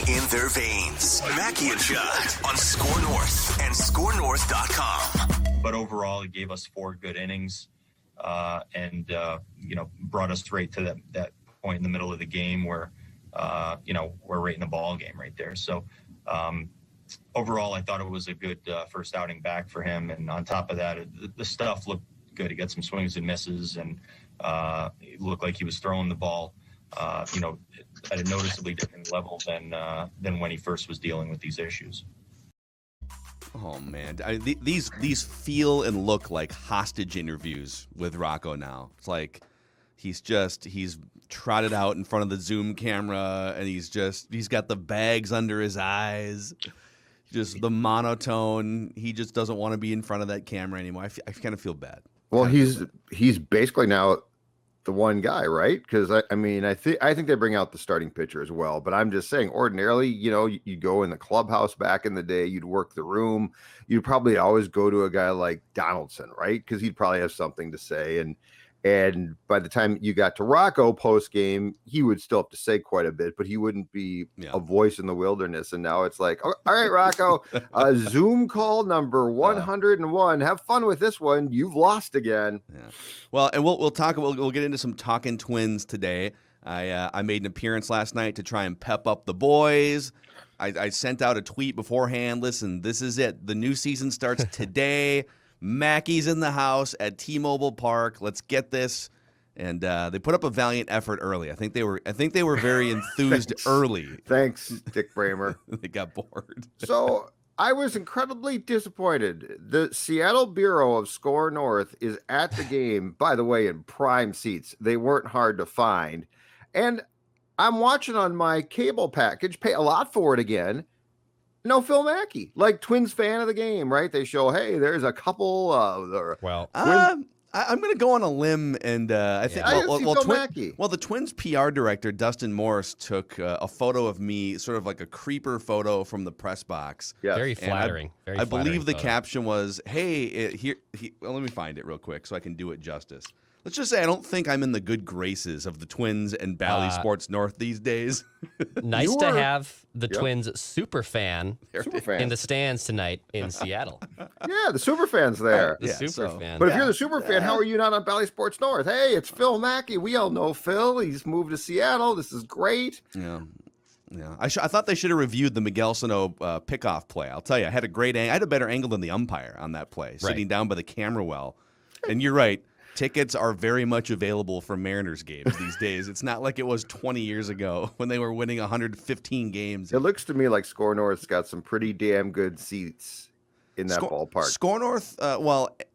in their veins. Mackie and Judd on SKOR North and SKORNorth.com. But overall, he gave us 4 good innings and brought us right to that point in the middle of the game where, we're right in the ball game right there. So overall, I thought it was a good first outing back for him. And on top of that, the stuff looked good. He got some swings and misses, and it looked like he was throwing the ball, at a noticeably different level than when he first was dealing with these issues. Oh man, these feel and look like hostage interviews with Rocco now. It's like he's trotted out in front of the Zoom camera, and he's got the bags under his eyes, just the monotone. He just doesn't want to be in front of that camera anymore. I kind of feel bad. Well, he's basically now the one guy, right? Because I think they bring out the starting pitcher as well. But I'm just saying, ordinarily, you go in the clubhouse back in the day, you'd work the room. You'd probably always go to a guy like Donaldson, right? Because he'd probably have something to say. And by the time you got to Rocco post game, he would still have to say quite a bit, but he wouldn't be a voice in the wilderness. And now it's like, all right, Rocco, Zoom call number 101. Have fun with this one. You've lost again. Yeah. Well, and we'll talk. We'll get into some Talking Twins today. I made an appearance last night to try and pep up the boys. I sent out a tweet beforehand. Listen, this is it. The new season starts today. Mackey's in the house at T-Mobile Park. Let's get this. And they put up a valiant effort early. I think they were very enthused early. Thanks, Dick Bramer. They got bored. So I was incredibly disappointed. The Seattle Bureau of SKOR North is at the game, by the way, in prime seats. They weren't hard to find. And I'm watching on my cable package, pay a lot for it again. No Phil Mackey, like Twins fan of the game, right? They show, hey, there's a couple. I'm going to go on a limb, and I think the Twins PR director Dustin Morse took a photo of me, sort of like a creeper photo from the press box. Yeah, very flattering. I believe the caption was, "Hey, let me find it real quick so I can do it justice." Let's just say I don't think I'm in the good graces of the Twins and Bally Sports North these days. Nice to have the Twins super fan in the stands tonight in Seattle. Yeah, the super fan's there. Fan. But if you're the super fan, how are you not on Bally Sports North? Hey, it's Phil Mackey. We all know Phil. He's moved to Seattle. This is great. Yeah. I thought they should have reviewed the Miguel Sano pickoff play. I'll tell you, I had a better angle than the umpire on that play, sitting down by the camera well. And you're right. Tickets are very much available for Mariners games these days. It's not like it was 20 years ago when they were winning 115 games. It looks to me like SKOR North's got some pretty damn good seats in that ballpark. SKOR North,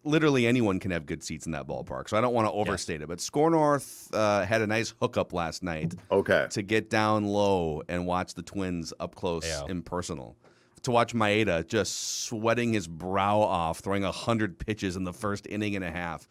literally anyone can have good seats in that ballpark, so I don't want to overstate it. But SKOR North had a nice hookup last night to get down low and watch the Twins up close and personal. To watch Maeda just sweating his brow off, throwing 100 pitches in the first inning and a half.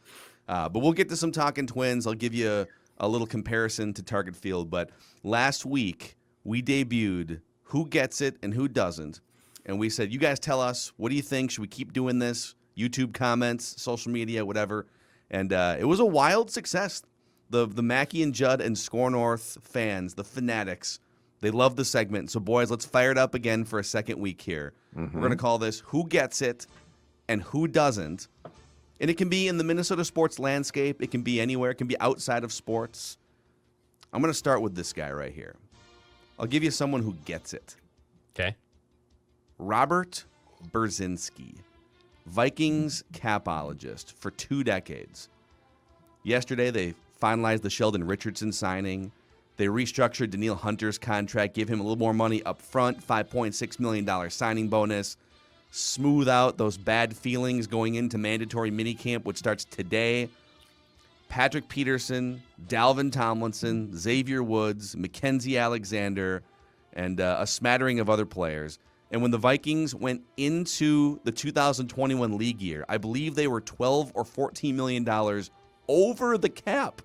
But we'll get to some Talking Twins. I'll give you a little comparison to Target Field. But last week, we debuted Who Gets It and Who Doesn't. And we said, you guys tell us, what do you think? Should we keep doing this? YouTube comments, social media, whatever. And it was a wild success. The Mackey and Judd and SKOR North fans, the fanatics, they love the segment. So, boys, let's fire it up again for a second week here. Mm-hmm. We're going to call this Who Gets It and Who Doesn't. And it can be in the Minnesota sports landscape. It can be anywhere. It can be outside of sports. I'm going to start with this guy right here. I'll give you someone who gets it. Okay. Rob Brzezinski, Vikings capologist for 2 decades. Yesterday, they finalized the Sheldon Richardson signing. They restructured Danielle Hunter's contract, give him a little more money up front, $5.6 million signing bonus. Smooth out those bad feelings going into mandatory minicamp, which starts today. Patrick Peterson, Dalvin Tomlinson, Xavier Woods, Mackenzie Alexander, and a smattering of other players. And when the Vikings went into the 2021 league year, I believe they were $12 or $14 million over the cap.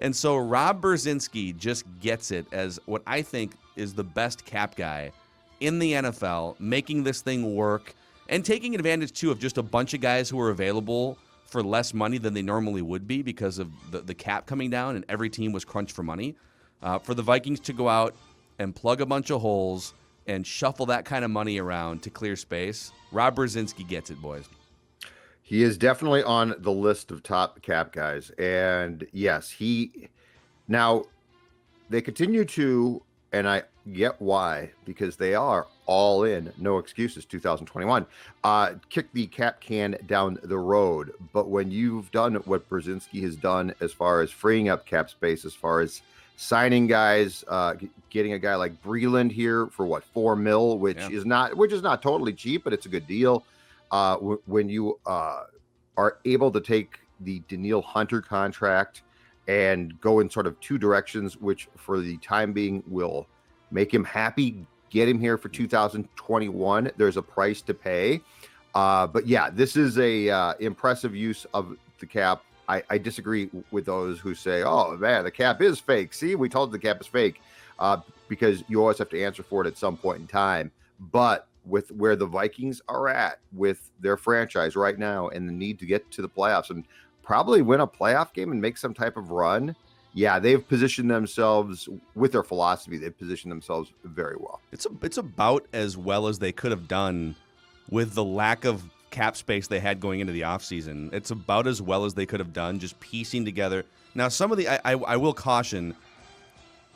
And so Rob Brzezinski just gets it as what I think is the best cap guy in the NFL, making this thing work and taking advantage, too, of just a bunch of guys who are available for less money than they normally would be because of the cap coming down and every team was crunched for money. For the Vikings to go out and plug a bunch of holes and shuffle that kind of money around to clear space, Rob Brzezinski gets it, boys. He is definitely on the list of top cap guys. And yes, now they continue to, and I get why, because they are all in, no excuses, 2021, kick the cap can down the road. But when you've done what Brzezinski has done as far as freeing up cap space, as far as signing guys, getting a guy like Breland here for what, $4 million, which is not totally cheap, but it's a good deal. When you are able to take the Danielle Hunter contract and go in sort of two directions, which for the time being will make him happy, get him here for 2021. There's a price to pay. But yeah, this is a impressive use of the cap. I disagree with those who say, oh man, the cap is fake. See, we told you the cap is fake, because you always have to answer for it at some point in time. But with where the Vikings are at with their franchise right now and the need to get to the playoffs and probably win a playoff game and make some type of run, yeah, they've positioned themselves with their philosophy. They've positioned themselves very well. It's about as well as they could have done with the lack of cap space they had going into the offseason. It's about as well as they could have done, just piecing together. Now, some of the I will caution,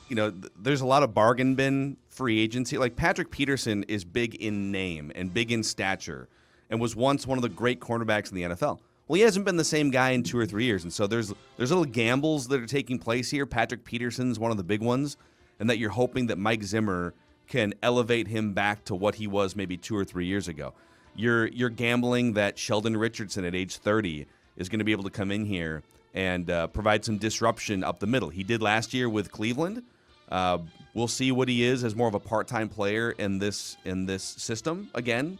there's a lot of bargain bin free agency. Like Patrick Peterson is big in name and big in stature and was once one of the great cornerbacks in the NFL. Well, he hasn't been the same guy in 2 or 3 years, and so there's little gambles that are taking place here. Patrick Peterson's one of the big ones, and that you're hoping that Mike Zimmer can elevate him back to what he was maybe 2 or 3 years ago. You're gambling that Sheldon Richardson at age 30 is going to be able to come in here and provide some disruption up the middle. He did last year with Cleveland. We'll see what he is as more of a part-time player in this system again.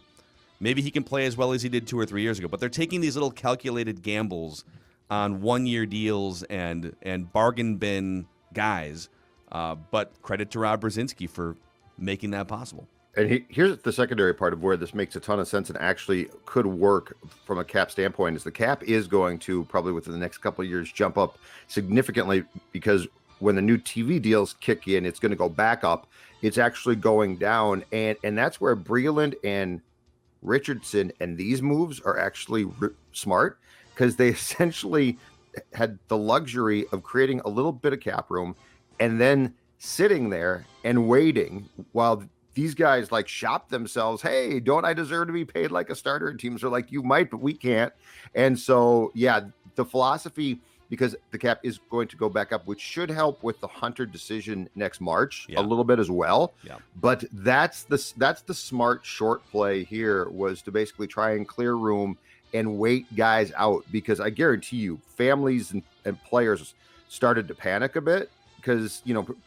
Maybe he can play as well as he did 2 or 3 years ago. But they're taking these little calculated gambles on one-year deals and bargain bin guys. But credit to Rob Brzezinski for making that possible. And here's the secondary part of where this makes a ton of sense and actually could work from a cap standpoint is the cap is going to probably within the next couple of years jump up significantly because when the new TV deals kick in, it's going to go back up. It's actually going down. And that's where Breland and Richardson and these moves are actually smart because they essentially had the luxury of creating a little bit of cap room and then sitting there and waiting while these guys like shop themselves. Hey, don't I deserve to be paid like a starter? And teams are like, you might, but we can't. And so, yeah, the philosophy, because the cap is going to go back up, which should help with the Hunter decision next March a little bit as well. Yeah. But that's the smart short play here was to basically try and clear room and wait guys out because I guarantee you families and players started to panic a bit because,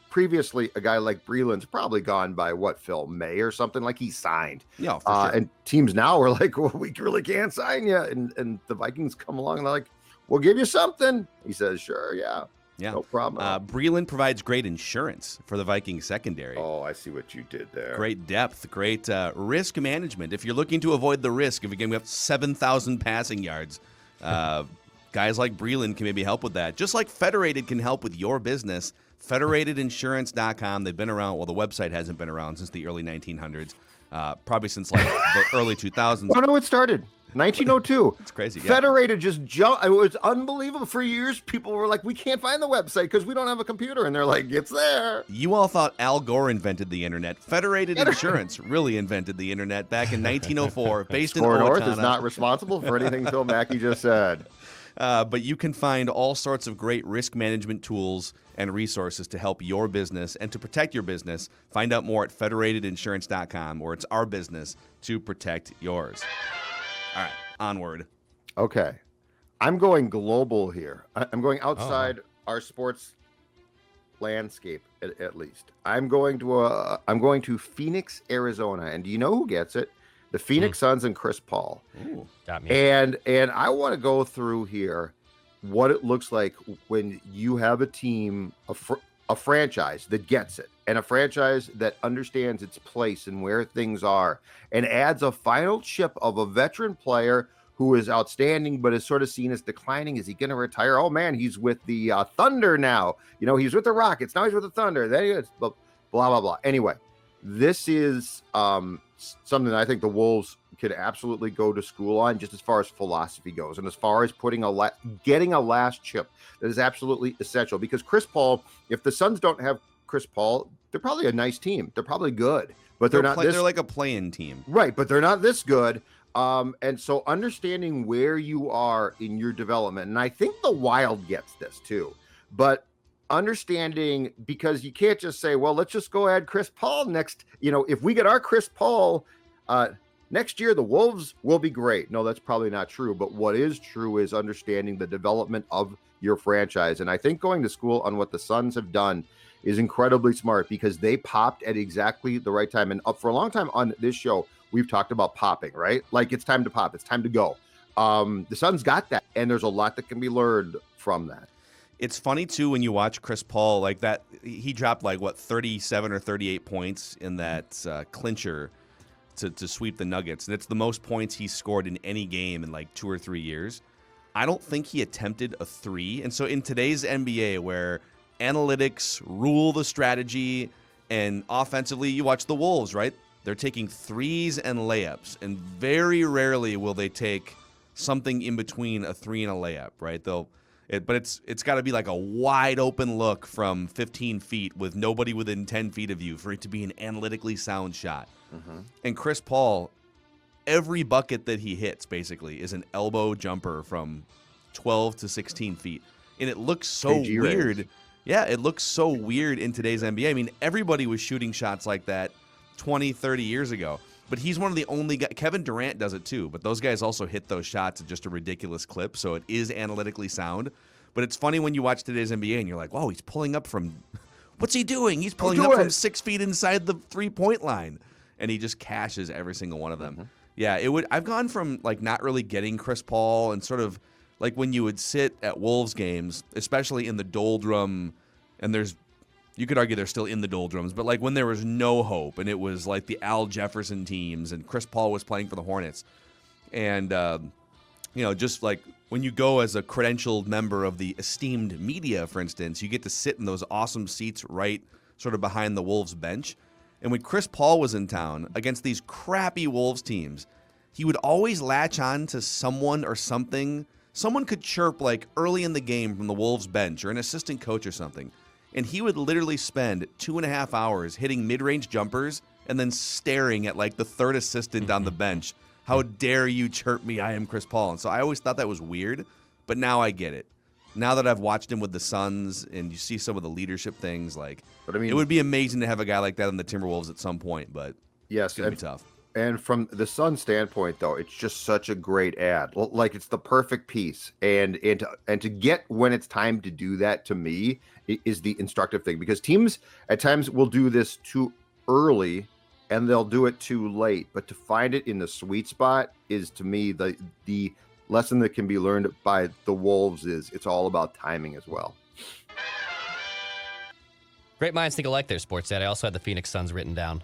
previously a guy like Breland's probably gone by Phil, May or something, like he signed. Yeah, for sure. And teams now are like, well, we really can't sign you. And the Vikings come along and they're like, we'll give you something. He says, sure, yeah, no problem. Breland provides great insurance for the Vikings secondary. Oh, I see what you did there. Great depth, great risk management. If you're looking to avoid the risk of, again, we have 7,000 passing yards, guys like Breland can maybe help with that. Just like Federated can help with your business. Federatedinsurance.com. They've been around. Well, the website hasn't been around since the early 1900s, probably since like the early 2000s. Oh, no, it started. 1902. It's crazy. Yeah. Federated just jumped. It was unbelievable. For years, people were like, we can't find the website because we don't have a computer. And they're like, it's there. You all thought Al Gore invented the internet. Federated Insurance really invented the internet back in 1904, based in SKOR North is not responsible for anything Phil Mackey just said. But you can find all sorts of great risk management tools and resources to help your business and to protect your business. Find out more at federatedinsurance.com, where it's our business to protect yours. All right, onward. Okay. I'm going global here. I'm going outside our sports landscape, at least. I'm going to Phoenix, Arizona. And do you know who gets it? The Phoenix Suns and Chris Paul. Ooh, got me. And I want to go through here what it looks like when you have a team, a franchise that gets it, and a franchise that understands its place and where things are, and adds a final chip of a veteran player who is outstanding, but is sort of seen as declining. Is he going to retire? Oh man, he's with the Thunder now. He's with the Rockets. Now he's with the Thunder. Then he is blah, blah, blah. Anyway, this is something I think the Wolves could absolutely go to school on, just as far as philosophy goes, and as far as getting a last chip. That is absolutely essential, because Chris Paul, if the Suns don't have Chris Paul, they're probably a nice team. They're probably good, but they're not. They're like a play-in team, right? But they're not this good. And so understanding where you are in your development, and I think the Wild gets this too, but understanding, because you can't just say, well, let's just go add Chris Paul next. If we get our Chris Paul next year, the Wolves will be great. No, that's probably not true. But what is true is understanding the development of your franchise. And I think going to school on what the Suns have done is incredibly smart, because they popped at exactly the right time. And for a long time on this show, we've talked about popping, right? Like, it's time to pop. It's time to go. The Suns got that. And there's a lot that can be learned from that. It's funny, too, when you watch Chris Paul, like that, he dropped 37 or 38 points in that clincher to sweep the Nuggets. And it's the most points he's scored in any game in 2 or 3 years. I don't think he attempted a three. And so in today's NBA, where analytics rule the strategy, and offensively, you watch the Wolves, right? They're taking threes and layups, and very rarely will they take something in between a three and a layup, right? But it's got to be like a wide open look from 15 feet with nobody within 10 feet of you for it to be an analytically sound shot. Mm-hmm. And Chris Paul, every bucket that he hits basically is an elbow jumper from 12 to 16 feet. And it looks so weird. Range. Yeah, it looks so weird in today's NBA. I mean, everybody was shooting shots like that 20, 30 years ago. But he's one of the only guys. Kevin Durant does it too, but those guys also hit those shots at just a ridiculous clip, so it is analytically sound. But it's funny when you watch today's NBA and you're like, wow, he's pulling up from – what's he doing? He's pulling up from 6 feet inside the three-point line. And he just cashes every single one of them. Mm-hmm. Yeah, I've gone from not really getting Chris Paul, and sort of like when you would sit at Wolves games, especially in the doldrum, and you could argue they're still in the doldrums, but when there was no hope, and it was like the Al Jefferson teams, and Chris Paul was playing for the Hornets, and just like when you go as a credentialed member of the esteemed media, for instance, you get to sit in those awesome seats right sort of behind the Wolves bench. And when Chris Paul was in town against these crappy Wolves teams, he would always latch on to someone or something. Someone could chirp early in the game from the Wolves bench, or an assistant coach or something. And he would literally spend 2.5 hours hitting mid-range jumpers and then staring at the third assistant on the bench. How dare you chirp me? I am Chris Paul. And so I always thought that was weird, but now I get it. Now that I've watched him with the Suns, and you see some of the leadership things, but I mean, it would be amazing to have a guy like that in the Timberwolves at some point, but yes, it's going to be tough. And from the Suns' standpoint, though, it's just such a great ad. It's the perfect piece, and to get when it's time to do that, to me, is the instructive thing, because teams at times will do this too early and they'll do it too late. But to find it in the sweet spot is, to me, the lesson that can be learned by the Wolves is it's all about timing as well. Great minds think alike there, Sports Dad. I also had the Phoenix Suns written down.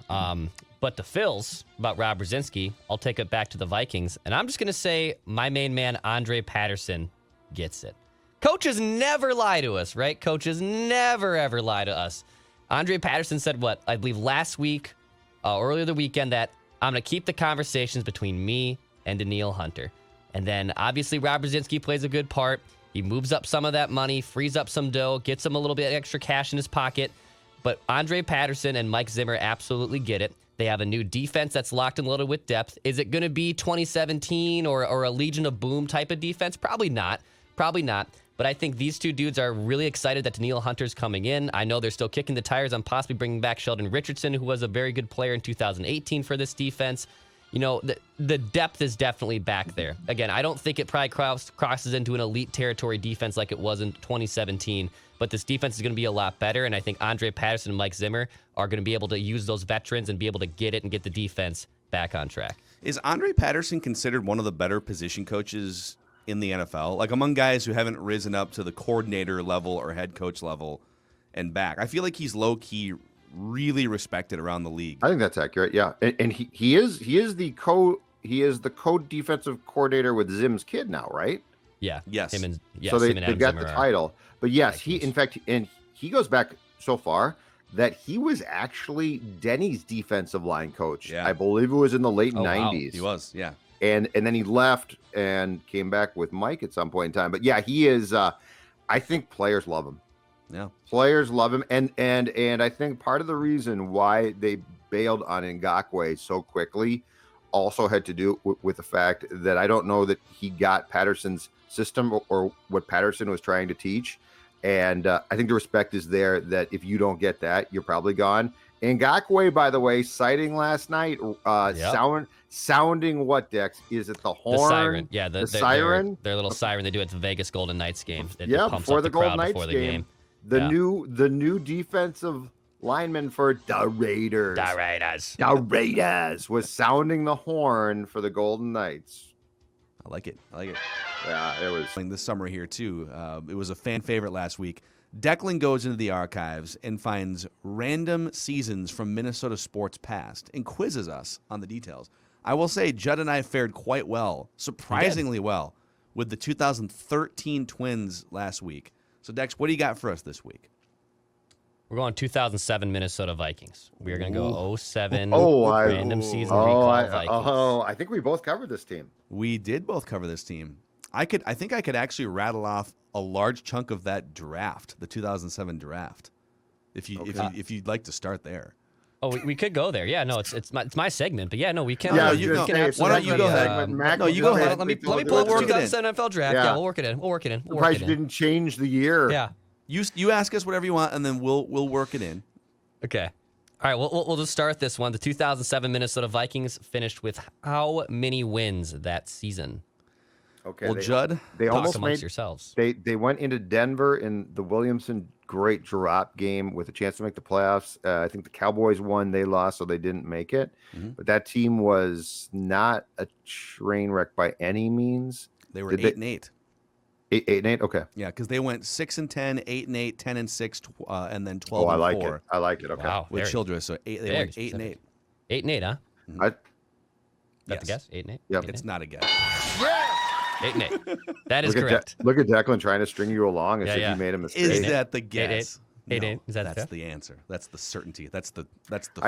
But the Phils, about Rob Brzezinski, I'll take it back to the Vikings. And I'm just going to say my main man, Andre Patterson, gets it. Coaches never lie to us, right? Coaches never, ever lie to us. Andre Patterson said what? I believe last week, earlier the weekend, that I'm going to keep the conversations between me and Danielle Hunter. And then, obviously, Rob Brzezinski plays a good part. He moves up some of that money, frees up some dough, gets him a little bit extra cash in his pocket. But Andre Patterson and Mike Zimmer absolutely get it. They have a new defense that's locked and loaded with depth. Is it going to be 2017 or a Legion of Boom type of defense? Probably not. But I think these two dudes are really excited that Danielle Hunter's coming in. I know they're still kicking the tires on possibly bringing back Sheldon Richardson, who was a very good player in 2018 for this defense. The depth is definitely back there. Again, I don't think it probably crosses into an elite territory defense like it was in 2017, but this defense is going to be a lot better, and I think Andre Patterson and Mike Zimmer are going to be able to use those veterans and be able to get it and get the defense back on track. Is Andre Patterson considered one of the better position coaches in the NFL? Among guys who haven't risen up to the coordinator level or head coach level and back. I feel like he's low-key really respected around the league. I think that's accurate. Yeah, and he is the co-defensive coordinator with Zim's kid now, right? Yeah. Yes. So they got the title. But yes, he in fact, and he goes back so far. that he was actually Denny's defensive line coach. Yeah. I believe it was in the late Oh, wow. 90s. He was, yeah. And then he left and came back with Mike at some point in time. But yeah, he is. I think players love him. Yeah, Players love him, and I think part of the reason why they bailed on Ngakoue so quickly also had to do with the fact that I don't know that he got Patterson's system or what Patterson was trying to teach. And I think the respect is there that if you don't get that, you're probably gone. Ngakoue, by the way, sighting last night, sounding what, Dex? Is it the horn? The siren. Yeah, the siren? Their little siren they do at the Vegas Golden Knights game. It pumps before up the crowd Golden Knights before the game. The new defensive lineman for the Raiders. The Raiders was sounding the horn for the Golden Knights. I like it. Yeah, it was. This summer here, too. It was a fan favorite last week. Declan goes into the archives and finds random seasons from Minnesota sports past and quizzes us on the details. I will say Judd and I fared quite well, surprisingly well, with the 2013 Twins last week. So, Dex, what do you got for us this week? We're going 2007 Minnesota Vikings. We're going to go 07 random random season recall Vikings. I think we both covered this team. We did both cover this team. I think I could actually rattle off a large chunk of that draft, the 2007 draft, if you'd like to start there. Oh, we could go there. Yeah, no, it's my segment, but yeah, no, we can. Yeah, you you can go. have. Why don't you go ahead? No, you go ahead. Let me pull up the 2007 NFL draft. Yeah, we'll work it in. We'll Surprised you didn't change the year. Yeah. You ask us whatever you want, and then we'll work it in. Okay. All right, we'll just start this one. The 2007 Minnesota Vikings finished with how many wins that season? Okay. Well, Judd, they almost amongst made yourselves. They went into Denver in the Williamson great drop game with a chance to make the playoffs. I think the Cowboys won, they lost, so they didn't make it. Mm-hmm. But that team was not a train wreck by any means. They were 8-8. 8-8. Okay. Yeah, because they went 6-10, 8-8, 10-6, and then 12-4. Oh, I like it. I like it. Okay. Wow, with Childress, so they went 8-8. 8-8, huh? Mm-hmm. That's a guess. 8-8. Yep. It's not a guess. Yeah. 8-8. That is correct. Look at Declan trying to string you along as if you made a mistake. Is that the guess? 8-8. Is that's the answer. That's the certainty. That's the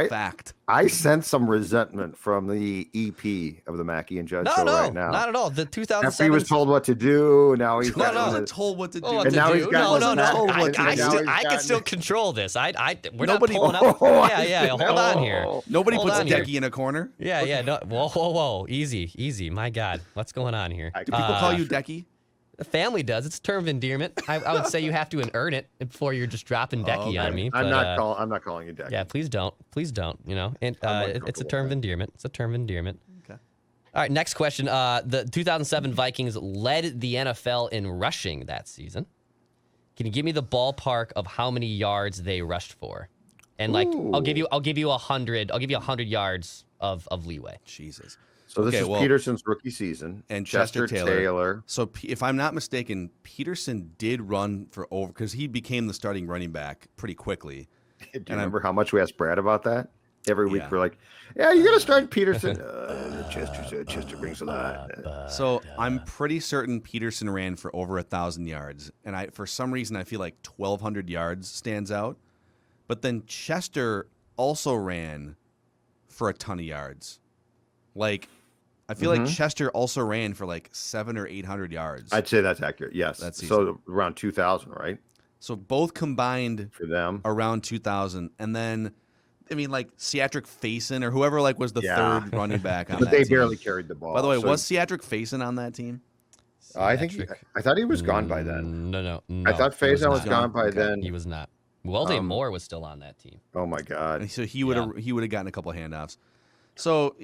fact. I sense some resentment from the EP of the Mackey and Judd show right now. Not at all. The 2007. After he was told what to do, now he's not told what to do. And now he's got I can still control this. We're not pulling up. Yeah. Hold on here. Nobody puts Decky in a corner. Yeah. No, whoa. Easy. My God, what's going on here? Do people call you Decky? The family does. It's a term of endearment. I would say you have to earn it before you're just dropping Decky on me. But, I'm not calling you Decky. Yeah, please don't. You know, and it's a term of endearment. It's a term of endearment. Okay. All right, next question. The 2007 Vikings led the NFL in rushing that season. Can you give me the ballpark of how many yards they rushed for? And I'll give you 100. I'll give you 100 yards of leeway. Jesus. So this is Peterson's rookie season. And Chester Taylor. So if I'm not mistaken, Peterson did run for over because he became the starting running back pretty quickly. Do you remember how much we asked Brad about that? Every week we're like, yeah, you're going to start Peterson. Chester brings a lot. So I'm pretty certain Peterson ran for over 1,000 yards. And for some reason, I feel like 1,200 yards stands out. But then Chester also ran for a ton of yards. I feel like Chester also ran for 700 or 800 yards. I'd say that's accurate. Yes. So around 2,000, right? So both combined for them around 2,000, and then Seatric Faison or whoever was the third running back on but that they team. barely carried the ball. By the way, was Seatric Faison on that team? I thought he was gone by then. No. I thought Faison was gone by then. He was not. Weldon Moore was still on that team. Oh my God! So he would have gotten a couple of handoffs. So,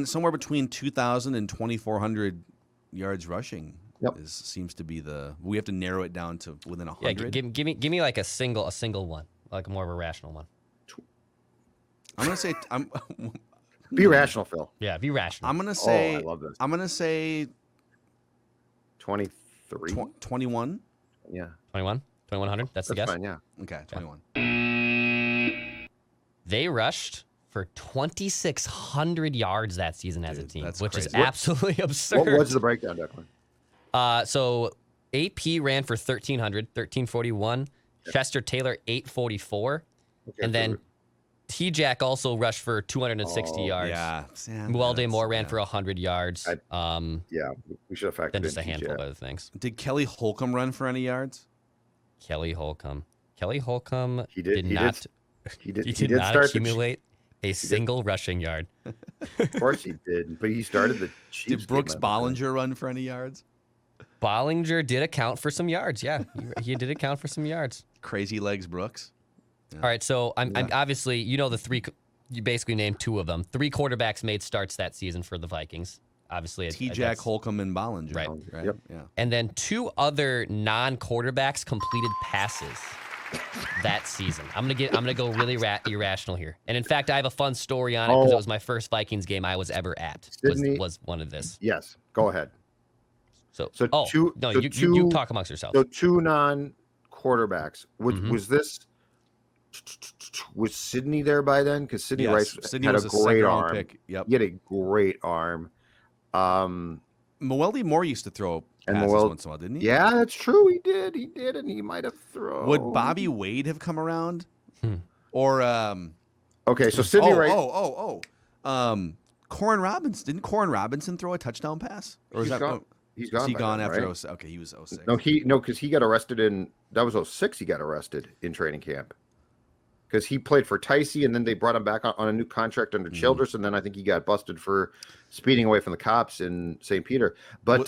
somewhere between 2,000 and 2,400 yards rushing seems to be we have to narrow it down to within 100. Yeah, give me a single one, more of a rational one. I'm going to say be rational, Phil. Yeah, be rational. I'm going to say I love this. I'm going to say 23. 21. Yeah. 21? 2,100? That's the guess? Fine, yeah. Okay, 21. They rushed for 2,600 yards that season as a team, which crazy. is absolutely absurd. What was the breakdown, Declan? So AP ran for 1,341. Chester Taylor 844. And then T-Jack also rushed for 260 yards. Yeah. Muelde Moore ran for 100 yards. We should have factored Then just in a handful T-Jack. of other things. Did Kelly Holcomb run for any yards? Kelly Holcomb He did not accumulate a single rushing yard. Of course he did, but he started the Chiefs. Did Brooks Bollinger run for any yards? Bollinger did account for some yards. Yeah, he did account for some yards. Crazy legs Brooks. Yeah. All right, so I'm obviously, the three. You basically named two of them. 3 quarterbacks made starts that season for the Vikings. Obviously, T-Jack, Holcomb, and Bollinger. Right. Yep. Yeah. And then 2 other non-quarterbacks completed passes that season. I'm gonna go really irrational here. And in fact, I have a fun story on it because it was my first Vikings game I was ever at. Was one of this. Yes. Go ahead. You talk amongst yourselves. So 2 non-quarterbacks. Was Sidney there by then? Because Sidney Rice had a great arm. Pick. Yep. He had a great arm. Muelde Moore used to throw passes once in a while, didn't he? Yeah, that's true. He did, and he might have thrown. Would Bobby Wade have come around? Or okay, so Sidney Rice. Corin Robinson. Didn't Corin Robinson throw a touchdown pass? Or he's gone. He's gone after right? 06. Okay, he was 06. No, because he got arrested that was 06. He got arrested in training camp. Because he played for Ticey, and then they brought him back on a new contract under Childress, and then I think he got busted for speeding away from the cops in St. Peter. But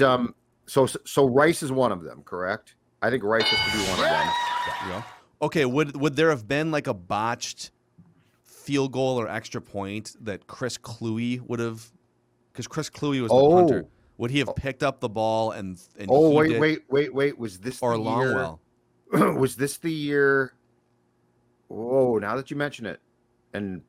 so Rice is one of them, correct? I think Rice has to be one of them. Yeah. Okay, would there have been like a botched field goal or extra point that Chris Cluey would have? Because Chris Cluey was the punter. Would he have picked up the ball and wait. Was this or the Longwell? Year? Was this the year? Whoa! Now that you mention it, and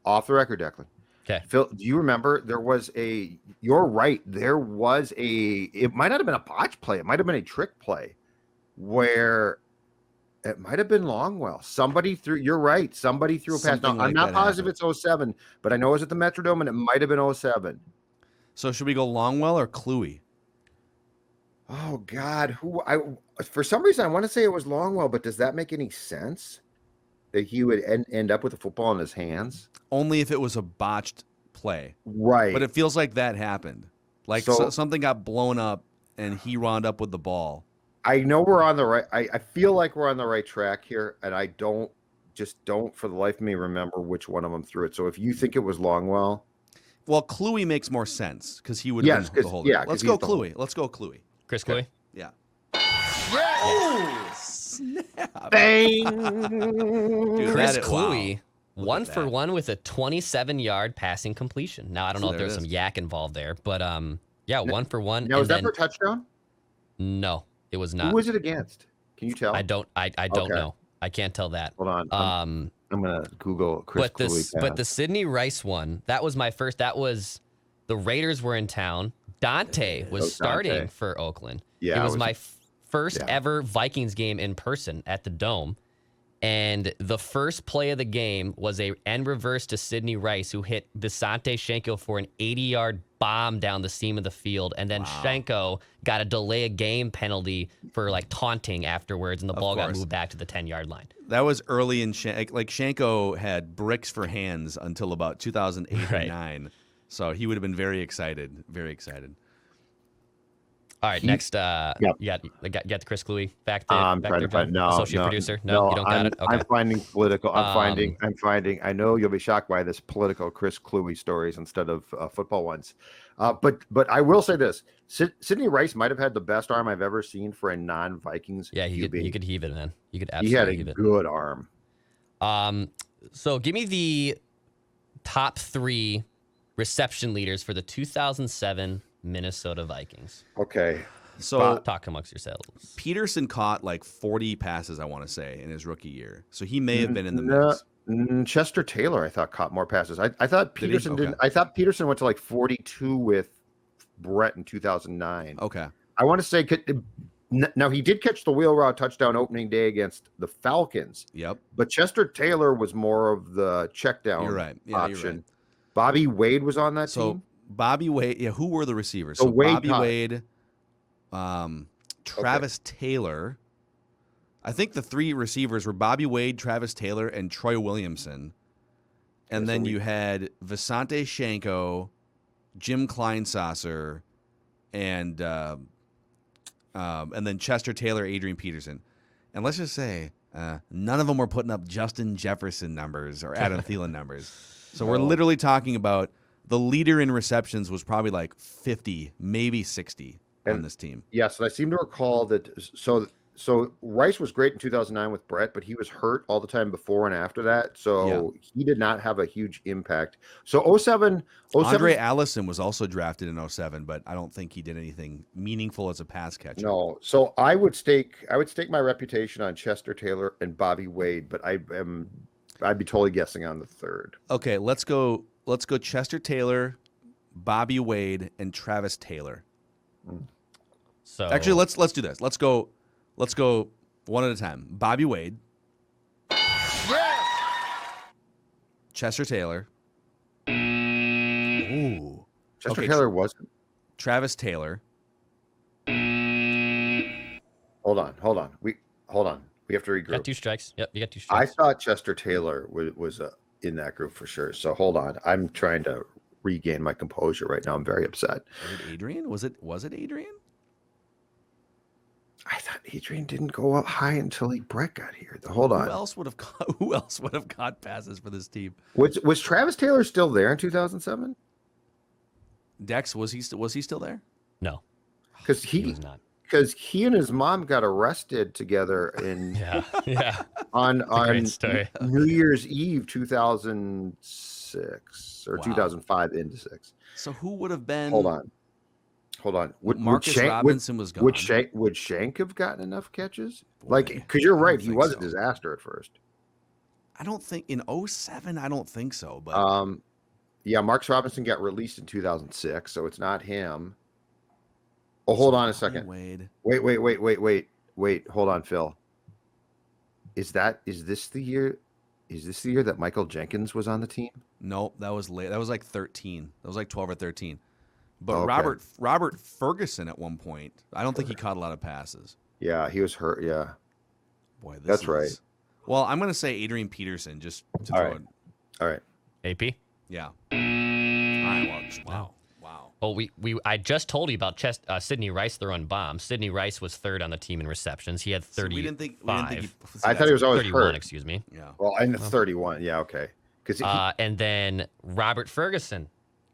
off the record, Declan. Okay. Phil, do you remember there was a? You're right. There was a. It might not have been a botch play. It might have been a trick play, where it might have been Longwell. Somebody threw. You're right. Somebody threw a pass. Now, I'm not positive it's 07, but I know it was at the Metrodome, and it might have been 07. So should we go Longwell or Cluey? Oh God, for some reason I want to say it was Longwell, but does that make any sense? That he would end up with a football in his hands? Only if it was a botched play. Right. But it feels like that happened. Like something got blown up and he wound up with the ball. I know we're on the right. I feel like we're on the right track here, and I don't for the life of me remember which one of them threw it. So if you think it was Longwell. Well, Cluey makes more sense because he would have been the whole. Yeah, let's go Cluey. Let's go Cluey. Chris Cluey? Yeah. Oh, snap. Bang. Dude, Chris Cluey, 1 for 1 with a 27-yard passing completion. Now, I don't know if there's some yak involved there, but 1 for 1. Now, was that for a touchdown? No, it was not. Who was it against? Can you tell? I don't know. I can't tell that. Hold on. I'm gonna Google Chris Cluey. But the Sidney Rice one, that was my first. That was the Raiders were in town. Dante was starting for Oakland. Yeah, it was my first ever Vikings game in person at the Dome. And the first play of the game was a end reverse to Sidney Rice, who hit Visante Shenko for an 80-yard bomb down the seam of the field. And then Shenko got a delay of game penalty for like taunting afterwards, and the ball got moved back to the 10-yard line. That was early in Shenko had bricks for hands until about 2008 or 9. So he would have been very excited. Very excited. All right, next, you got the Chris Cluey back there. I'm trying to find associate producer. No, you don't got it. Okay. I'm finding political. I'm finding. I know you'll be shocked by this political Chris Cluey stories instead of football ones. But I will say this: Sidney Rice might have had the best arm I've ever seen for a non-Vikings. Yeah, he QB. could heave it, man. He could absolutely heave it. He had a good arm. So give me the top 3 reception leaders for the 2007 Minnesota Vikings. Okay. So talk amongst yourselves. Peterson caught like 40 passes, I want to say, in his rookie year. So he may have been in the mix. Chester Taylor, I thought, caught more passes. I thought Peterson didn't. I thought Peterson went to like 42 with Brett in 2009. Okay. I want to say now he did catch the wheel route touchdown opening day against the Falcons. Yep. But Chester Taylor was more of the check down option. You're right. Bobby Wade was on that team. Bobby Wade, who were the receivers? So Bobby Wade, Travis Taylor, I think the three receivers were Bobby Wade, Travis Taylor, and Troy Williamson. And then you had Visante Shanko, Jim Kleinsasser, and then Chester Taylor, Adrian Peterson. And let's just say none of them were putting up Justin Jefferson numbers or Adam Thielen numbers. So we're literally talking about the leader in receptions was probably like 50, maybe 60 on this team. Yes, and I seem to recall that. So Rice was great in 2009 with Brett, but he was hurt all the time before and after that. So he did not have a huge impact. So 07 Andre Allison was also drafted in 07, but I don't think he did anything meaningful as a pass catcher. No. So I would stake my reputation on Chester Taylor and Bobby Wade, but I'd be totally guessing on the third. Okay, let's go Chester Taylor, Bobby Wade, and Travis Taylor. So actually, let's do this. Let's go one at a time. Bobby Wade. Yes! Chester Taylor. Ooh. Chester Taylor wasn't. Travis Taylor. Hold on. We have to regroup. You got 2 strikes. Yep, you got 2 strikes. I thought Chester Taylor was in that group for sure. So hold on. I'm trying to regain my composure right now. I'm very upset. Adrian? Was it Adrian? I thought Adrian didn't go up high until Brett got here. Hold on. Who else would have caught passes for this team? Was Travis Taylor still there in 2007? Dex, was he still there? No. Because he was not. Because he and his mom got arrested together in on New Year's Eve 2006 or 2005 into 6. So who would have been? Hold on. Marcus Robinson was gone. Would Shank have gotten enough catches? Because you're right, he was a disaster at first. I don't think in 07, I don't think so. But Marcus Robinson got released in 2006, so it's not him. Oh, hold on a second. Wade. Wait. Hold on, Phil. Is this the year that Michael Jenkins was on the team? Nope, that was late. That was like 13. That was like 12 or 13. But Robert Ferguson at one point, I don't think he caught a lot of passes. Yeah, he was hurt. Yeah. Boy, that's right. Well, I'm going to say Adrian Peterson just to throw it. All right. AP? Yeah. All right, wow. Oh, I just told you about Sidney Rice throwing bombs. Sidney Rice was third on the team in receptions. He had 35. So we didn't think I thought he was always 31, hurt. excuse me. Yeah. Well, and 31. Yeah, okay. And then Robert Ferguson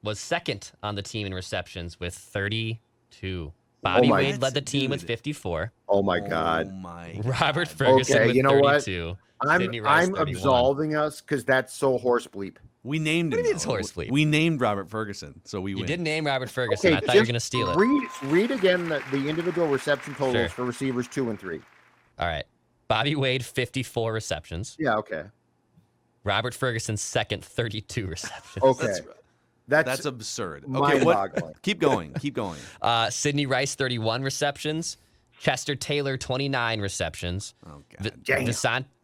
was second on the team in receptions with 32. Bobby Wade led the team with 54. Oh my God. Robert Ferguson with 32. I'm absolving us because that's so horse bleep. We named him. It's horse bleep. We named Robert Ferguson, so we win. You did name Robert Ferguson. I thought you were going to steal it. Read again the individual reception totals for receivers 2 and 3. All right. Bobby Wade, 54 receptions. Yeah, okay. Robert Ferguson, second, 32 receptions. Okay. That's absurd. Okay, keep going. Sidney Rice, 31 receptions. Chester Taylor, 29 receptions. Oh, God.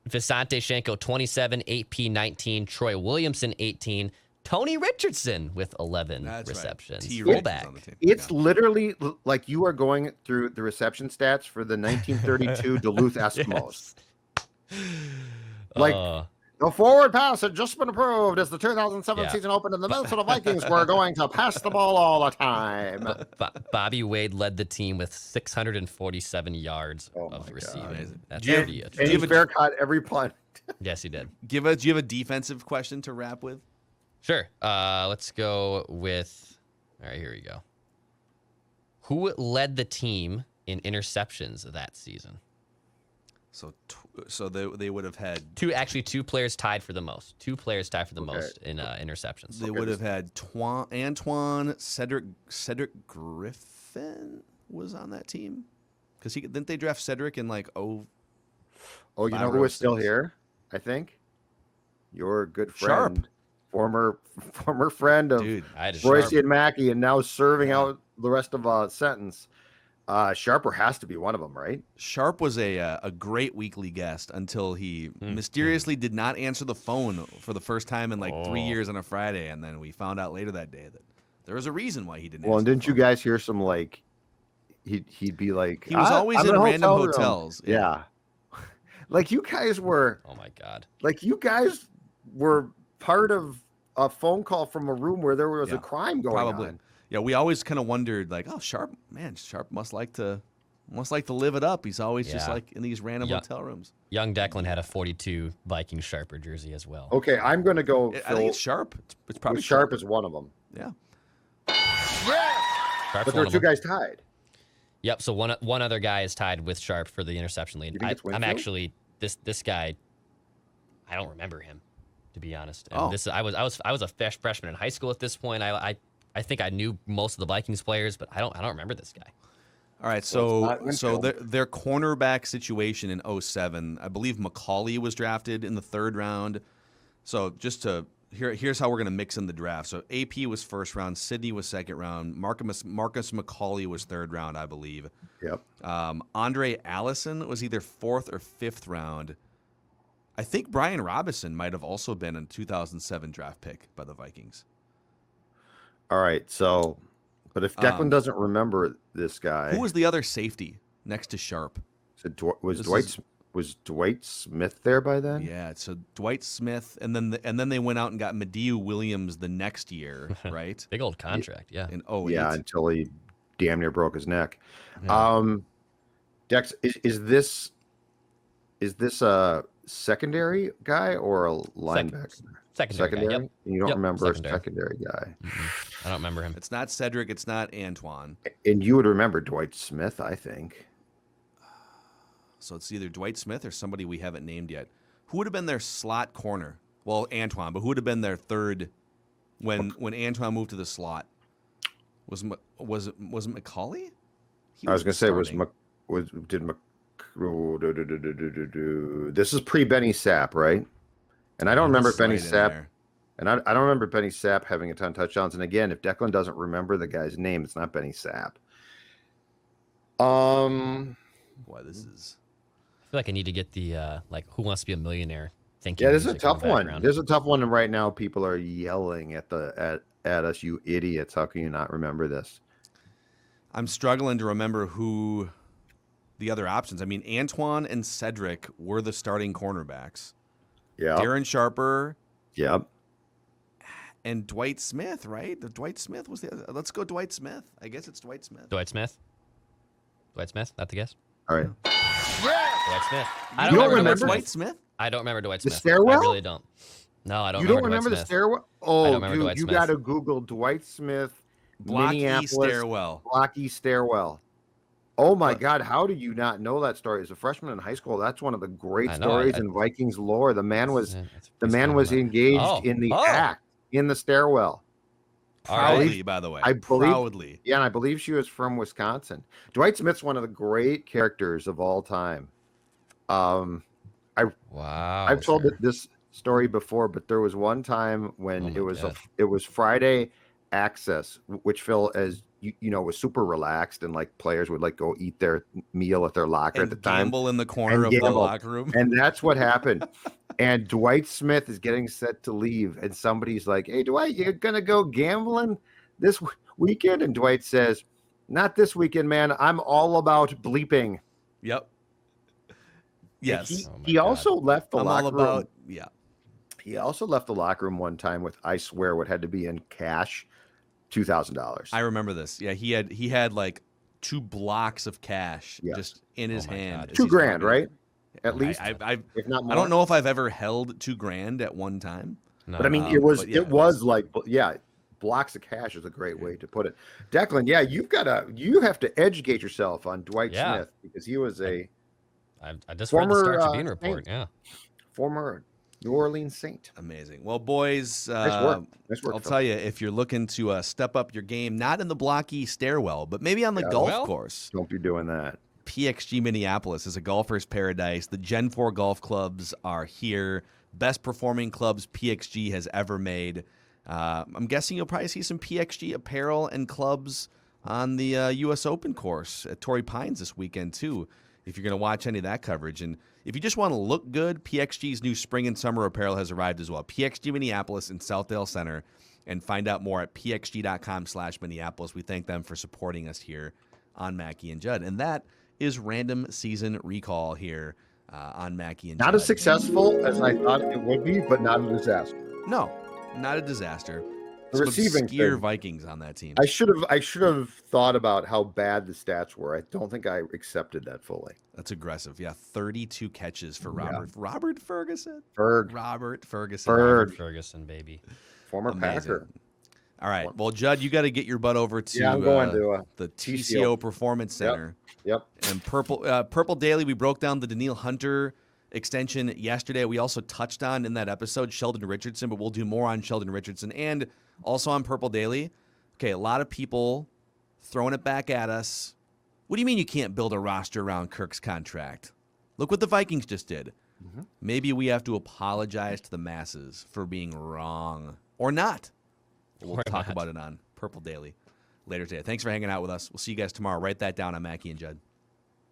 Visante Shanko, 27. AP, 19. Troy Williamson, 18. Tony Richardson with 11 receptions. Right. Fullback. It's literally like you are going through the reception stats for the 1932 Duluth Eskimos. The forward pass had just been approved as the 2007 season opened, and the Minnesota Vikings were going to pass the ball all the time. Bobby Wade led the team with 647 yards of receiving. That's pretty. And he fair caught every punt. Yes, he did. Do you have a defensive question to wrap with? Sure. Let's go with. All right, here we go. Who led the team in interceptions that season? So they would have had two players tied for the most. Two players tied for the most in interceptions. They would have had Antoine Cedric Griffin was on that team because didn't they draft Cedric in like you know who is still here? I think your good friend, Sharp. former friend of Royce and Mackey, and now serving out the rest of a sentence. Sharper has to be one of them, right? Sharp was a great weekly guest until he mysteriously did not answer the phone for the first time in 3 years on a Friday, and then we found out later that day that there was a reason why he didn't. Well, and didn't you guys hear some he'd be like he was always in random hotels. Yeah. Like you guys were. Oh my God. Like you guys were part of a phone call from a room where there was a crime going on. Yeah, we always kind of wondered, like, oh, Sharp must like to live it up. He's always just like in these random hotel rooms. Young Declan had a 42 Vikings Sharper jersey as well. Okay, I'm going to go. I think it's Sharp. It's probably Sharp is one of them. Yeah. Sharp's But there are two guys tied. Yep. So one other guy is tied with Sharp for the interception lead. You think it's I'm Winfield? actually this guy. I don't remember him, to be honest. And I was a freshman in high school at this point. I think I knew most of the Vikings players, but I don't remember this guy. All right, so their cornerback situation in 2007, I believe McCauley was drafted in the 3rd round. So just to here's how we're going to mix in the draft. So AP was 1st round, Sidney was 2nd round, Marcus McCauley was 3rd round, I believe. Yep. Andre Allison was either 4th or 5th round. I think Brian Robinson might have also been a 2007 draft pick by the Vikings. All right, so, but if Declan doesn't remember this guy, who was the other safety next to Sharp? So was Dwight Smith there by then? Yeah, so Dwight Smith, and then they went out and got Mediu Williams the next year, right? Big old contract, yeah. In 08. Yeah, until he damn near broke his neck. Yeah. Dex, is this a secondary guy or a linebacker? Secondary. Yep. You don't remember a secondary guy. Mm-hmm. I don't remember him. It's not Cedric. It's not Antoine. And you would remember Dwight Smith, I think. So it's either Dwight Smith or somebody we haven't named yet. Who would have been their slot corner? Well, Antoine, but who would have been their third when Antoine moved to the slot? Was it McCauley? I was going to say this is pre Benny Sapp, right? And I don't remember Benny Sapp. And I don't remember Benny Sapp having a ton of touchdowns. And again, if Declan doesn't remember the guy's name, it's not Benny Sapp. Boy, this is. I feel like I need to get the Who Wants to Be a Millionaire thinking. Yeah, this is a tough one. There's a tough one, and right now people are yelling at us, you idiots! How can you not remember this? I'm struggling to remember who the other options. I mean, Antoine and Cedric were the starting cornerbacks. Yeah. Darren Sharper. Yep. And Dwight Smith, right? Dwight Smith was the other. Let's go Dwight Smith. I guess it's Dwight Smith. Dwight Smith? Not the guess? All right. Dwight Smith. I don't remember Dwight Smith? I don't remember Dwight Smith. The stairwell? I really don't. No, I don't You remember don't remember Dwight the Smith. stairwell? Oh, dude, you got to Google Dwight Smith, Blocky Minneapolis, stairwell. Blocky stairwell. Oh, my God. How do you not know that story? As a freshman in high school, that's one of the great stories in Vikings lore. The man was engaged in the act in the stairwell. Proudly, by the way. Proudly. Yeah, and I believe she was from Wisconsin. Dwight Smith's one of the great characters of all time. I've told this story before, but there was one time when it was Friday access, which Phil, as you know, was super relaxed, and like players would like go eat their meal at their locker at the time. Gamble in the corner of the locker room. And that's what happened. And Dwight Smith is getting set to leave, and somebody's like, "Hey, Dwight, you're gonna go gambling this weekend?" And Dwight says, "Not this weekend, man. I'm all about bleeping." Yep. Yes. He also left the locker room. Yeah. He also left the locker room one time with, I swear, what had to be in cash, $2,000. I remember this. Yeah, he had like 2 blocks of cash just in his hand. $2,000, right? At least, if not more. I don't know if I've ever held $2,000 at one time. No, but I mean, it was blocks of cash is a great way to put it. Declan, you have to educate yourself on Dwight Smith, because he was I just read the Star Tribune report. Saint. Former New Orleans Saint. Amazing. Well, boys, nice work, I'll tell you, if you're looking to step up your game, not in the blocky stairwell, but maybe on the golf course. Don't be doing that. PXG Minneapolis is a golfer's paradise. The Gen 4 golf clubs are here. Best performing clubs PXG has ever made. I'm guessing you'll probably see some PXG apparel and clubs on the U.S. Open course at Torrey Pines this weekend, too, if you're going to watch any of that coverage. And if you just want to look good, PXG's new spring and summer apparel has arrived as well. PXG Minneapolis in Southdale Center. And find out more at pxg.com/Minneapolis. We thank them for supporting us here on Mackie and Judd. And that is Random Season Recall here on Mackey and Not Judd. as successful as I thought it would be, but not a disaster. No, not a disaster. The Some receiving obscure thing. Vikings on that team. I should have thought about how bad the stats were. I don't think I accepted that fully. That's aggressive. Yeah, 32 catches for Robert Ferguson. Robert Ferguson. Robert Ferguson, baby. Former Amazing. Packer. All right. Well, Judd, you got to get your butt over to, I'm going to the TCO Performance Center. Yep. And Purple Daily, we broke down the Danielle Hunter extension yesterday. We also touched on in that episode Sheldon Richardson, but we'll do more on Sheldon Richardson and also on Purple Daily. Okay, a lot of people throwing it back at us. What do you mean you can't build a roster around Kirk's contract? Look what the Vikings just did. Mm-hmm. Maybe we have to apologize to the masses for being wrong. Or not. We'll talk about it on Purple Daily later today. Thanks for hanging out with us. We'll see you guys tomorrow. Write that down on Mackey and Judd.